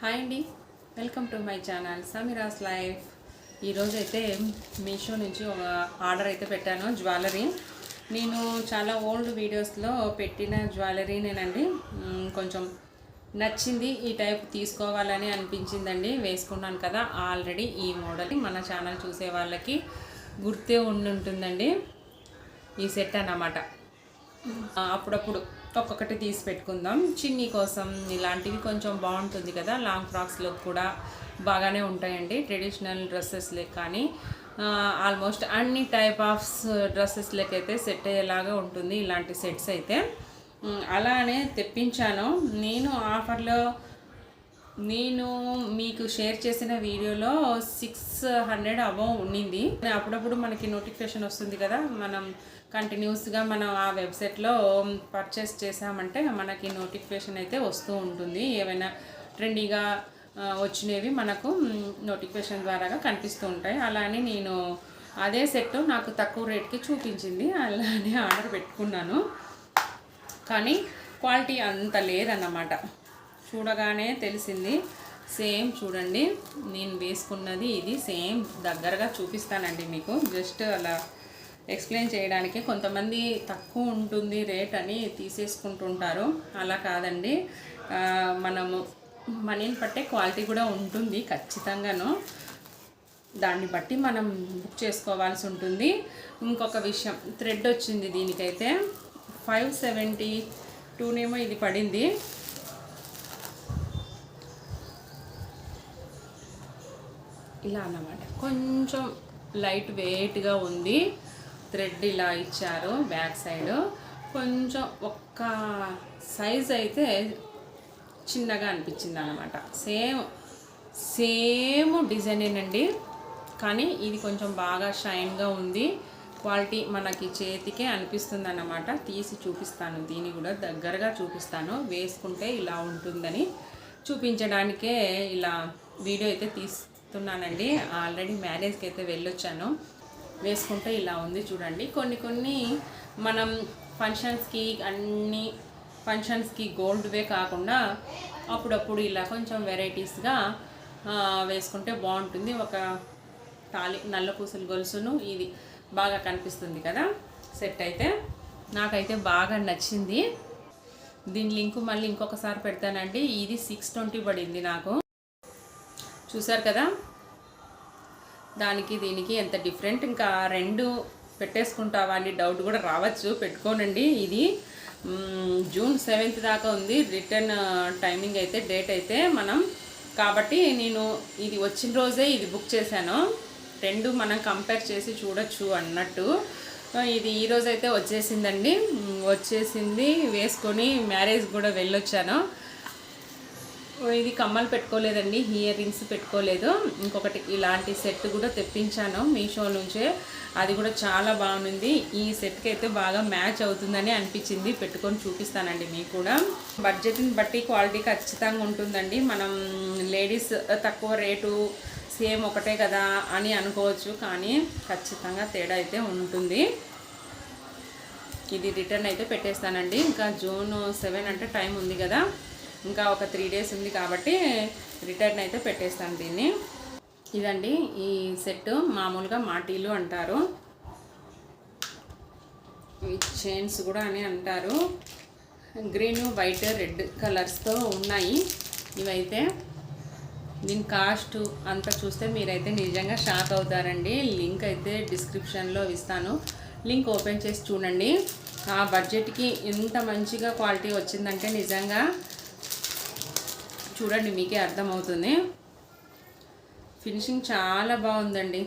Hi అండి, welcome to my channel Sameera's life. ఈరోజు అయితే మీషో నుంచి ఒక ఆర్డర్ అయితే పెట్టాను. జ్యువెలరీ నేను చాలా ఓల్డ్ వీడియోస్లో పెట్టిన జ్యువెలరీనేనండి. కొంచెం నచ్చింది, ఈ టైప్ తీసుకోవాలని అనిపించిందండి. వేసుకున్నాను కదా, ఆల్రెడీ ఈ మోడల్ మన ఛానల్ చూసే వాళ్ళకి గుర్తే ఉంటుందండి. ఈ సెట్ అన్నమాట. అప్పుడప్పుడు ఒక్కొక్కటి తీసి పెట్టుకుందాం. చిన్ని కోసం ఇలాంటివి కొంచెం బాగుంటుంది కదా, లాంగ్ ఫ్రాక్స్లో కూడా బాగానే ఉంటాయండి. ట్రెడిషనల్ డ్రెస్సెస్లే కానీ ఆల్మోస్ట్ అన్ని టైప్ ఆఫ్ డ్రెస్సెస్లకైతే సెట్ అయ్యేలాగా ఉంటుంది ఇలాంటి సెట్స్ అయితే. అలానే తెప్పించాను నేను ఆఫర్లో. నేను మీకు షేర్ చేసిన వీడియోలో 600 అబౌవ్ ఉండింది. అప్పుడప్పుడు మనకి నోటిఫికేషన్ వస్తుంది కదా, మనం కంటిన్యూస్గా మనం ఆ వెబ్సైట్లో పర్చేస్ చేసామంటే మనకి నోటిఫికేషన్ అయితే వస్తూ ఉంటుంది. ఏవైనా ట్రెండీగా వచ్చినవి మనకు నోటిఫికేషన్ ద్వారాగా కనిపిస్తూ ఉంటాయి. అలానే నేను అదే సెట్ నాకు తక్కువ రేట్కి చూపించింది, అలానే ఆర్డర్ పెట్టుకున్నాను. కానీ క్వాలిటీ అంత లేదన్నమాట. చూడగానే తెలిసింది. సేమ్ చూడండి, నేను వేసుకున్నది ఇది సేమ్ దగ్గరగా చూపిస్తానండి మీకు. జస్ట్ అలా ఎక్స్ప్లెయిన్ చేయడానికి. కొంతమంది తక్కువ ఉంటుంది రేట్ అని తీసేసుకుంటుంటారు. అలా కాదండి, మనము మనీని పట్టే క్వాలిటీ కూడా ఉంటుంది ఖచ్చితంగాను. దాన్ని బట్టి మనం బుక్ చేసుకోవాల్సి ఉంటుంది. ఇంకొక విషయం, థ్రెడ్ వచ్చింది దీనికైతే 572నేమో ఇది పడింది. ఇలా అన్నమాట, కొంచెం లైట్ వెయిట్గా ఉంది. థ్రెడ్ ఇలా ఇచ్చారు బ్యాక్ సైడ్. కొంచెం ఒక్క సైజ్ అయితే చిన్నగా అనిపించింది అన్నమాట. సేమ్ డిజైనేనండి, కానీ ఇది కొంచెం బాగా షైన్గా ఉంది. క్వాలిటీ మనకి చేతికే అనిపిస్తుంది అన్నమాట. తీసి చూపిస్తాను, దీన్ని కూడా దగ్గరగా చూపిస్తాను. వేసుకుంటే ఇలా ఉంటుందని చూపించడానికే ఇలా వీడియో అయితే తీస్తున్నానండి. ఆల్రెడీ మ్యారేజ్కి అయితే వెళ్ళొచ్చాను. వేసుకుంటే ఇలా ఉంది చూడండి. కొన్ని మనం ఫంక్షన్స్కి, అన్ని ఫంక్షన్స్కి గోల్డ్వే కాకుండా అప్పుడప్పుడు ఇలా కొంచెం వెరైటీస్గా వేసుకుంటే బాగుంటుంది. ఒక తాళి, నల్ల పూసల గొలుసును ఇది బాగా కనిపిస్తుంది కదా సెట్ అయితే. నాకైతే బాగా నచ్చింది. దీని లింకు మళ్ళీ ఇంకొకసారి పెడతానండి. ఇది 620 పడింది నాకు. చూసారు కదా, దానికి దీనికి ఎంత డిఫరెంట్. ఇంకా రెండు పెట్టేసుకుంటావా అని డౌట్ కూడా రావచ్చు. పెట్టుకోనండి. ఇది జూన్ 7th దాకా ఉంది రిటర్న్ టైమింగ్ అయితే, డేట్ అయితే మనం. కాబట్టి నేను ఇది వచ్చిన రోజే ఇది బుక్ చేశాను. రెండు మనం కంపేర్ చేసి చూడొచ్చు అన్నట్టు. ఇది ఈరోజు అయితే వచ్చేసిందండి. వచ్చేసింది, వేసుకొని మ్యారేజ్ కూడా వెళ్ళొచ్చాను. ఇది కమ్మలు పెట్టుకోలేదండి, ఇయర్ రింగ్స్ పెట్టుకోలేదు. ఇంకొకటి ఇలాంటి సెట్ కూడా తెప్పించాను మీషో నుంచే. అది కూడా చాలా బాగుంది. ఈ సెట్కి అయితే బాగా మ్యాచ్ అవుతుందని అనిపించింది. పెట్టుకొని చూపిస్తానండి మీకు కూడా. బడ్జెట్ని బట్టి క్వాలిటీ ఖచ్చితంగా ఉంటుందండి. మనం లేడీస్ తక్కువ రేటు సేమ్ ఒకటే కదా అని అనుకోవచ్చు, కానీ ఖచ్చితంగా తేడా అయితే ఉంటుంది. ఇది రిటర్న్ అయితే పెట్టేస్తానండి. ఇంకా జూన్ 7 అంటే టైం ఉంది కదా, ఇంకా ఒక 3 days ఉంది కాబట్టి రిటర్న్ అయితే పెట్టేస్తాను దీన్ని. ఇదండి ఈ సెట్. మామూలుగా మాటీలు అంటారు, చైన్స్ కూడా అని అంటారు. గ్రీన్, వైట్, రెడ్ కలర్స్తో ఉన్నాయి ఇవైతే. దీని కాస్ట్ అంతా చూస్తే మీరైతే నిజంగా షాక్ అవుతారండి. లింక్ అయితే డిస్క్రిప్షన్లో ఇస్తాను, లింక్ ఓపెన్ చేసి చూడండి. ఆ బడ్జెట్కి ఎంత మంచిగా క్వాలిటీ వచ్చిందంటే నిజంగా చూడండి, మీకే అర్థమవుతుంది. ఫినిషింగ్ చాలా బాగుందండి.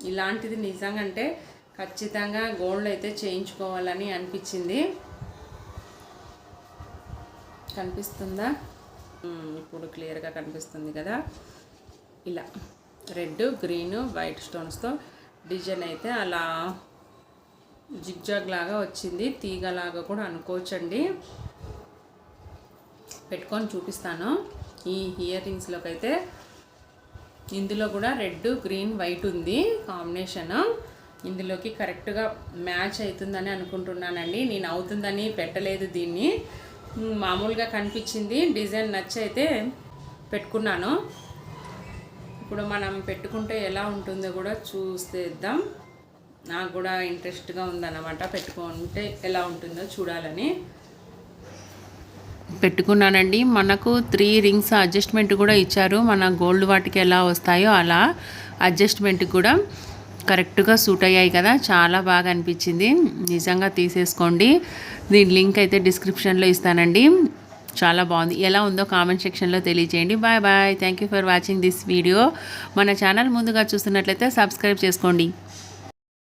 ఇలాంటిది నిజంగా అంటే ఖచ్చితంగా గోల్డ్ అయితే చేయించుకోవాలని అనిపించింది. కనిపిస్తుందా? ఇప్పుడు క్లియర్గా కనిపిస్తుంది కదా. ఇలా రెడ్, గ్రీన్, వైట్ స్టోన్స్తో డిజైన్ అయితే అలా జిగ్జాగ్ లాగా వచ్చింది. తీగలాగా కూడా అనుకోవచ్చండి. పెట్టుకొని చూపిస్తాను. ఈ ఇయర్ రింగ్స్లోకి అయితే ఇందులో కూడా రెడ్, గ్రీన్, వైట్ ఉంది కాంబినేషన్. ఇందులోకి కరెక్ట్గా మ్యాచ్ అవుతుందని అనుకుంటున్నానండి. నేను అవుతుందని పెట్టలేదు దీన్ని, మామూలుగా కనిపించింది. డిజైన్ నచ్చైతే పెట్టుకున్నాను. ఇప్పుడు మనం పెట్టుకుంటే ఎలా ఉంటుందో కూడా చూసేద్దాం. నాకు కూడా ఇంట్రెస్ట్గా ఉందన్నమాట, పెట్టుకుంటే ఎలా ఉంటుందో చూడాలని పెట్టుకున్నానండి. మనకు 3 రింగ్స్ అడ్జస్ట్మెంట్ కూడా ఇచ్చారు. మన గోల్డ్ వాటికి ఎలా వస్తాయో అలా అడ్జస్ట్మెంట్ కూడా కరెక్ట్గా సూట్ అయ్యాయి కదా, చాలా బాగా అనిపించింది. నిజంగా తీసేసుకోండి. దీని లింక్ అయితే డిస్క్రిప్షన్లో ఇస్తానండి. చాలా బాగుంది. ఎలా ఉందో కామెంట్ సెక్షన్లో తెలియజేయండి. Bye bye. Thank you for watching this video. మన ఛానల్ ముందుగా చూస్తున్నట్లయితే సబ్స్క్రైబ్ చేసుకోండి.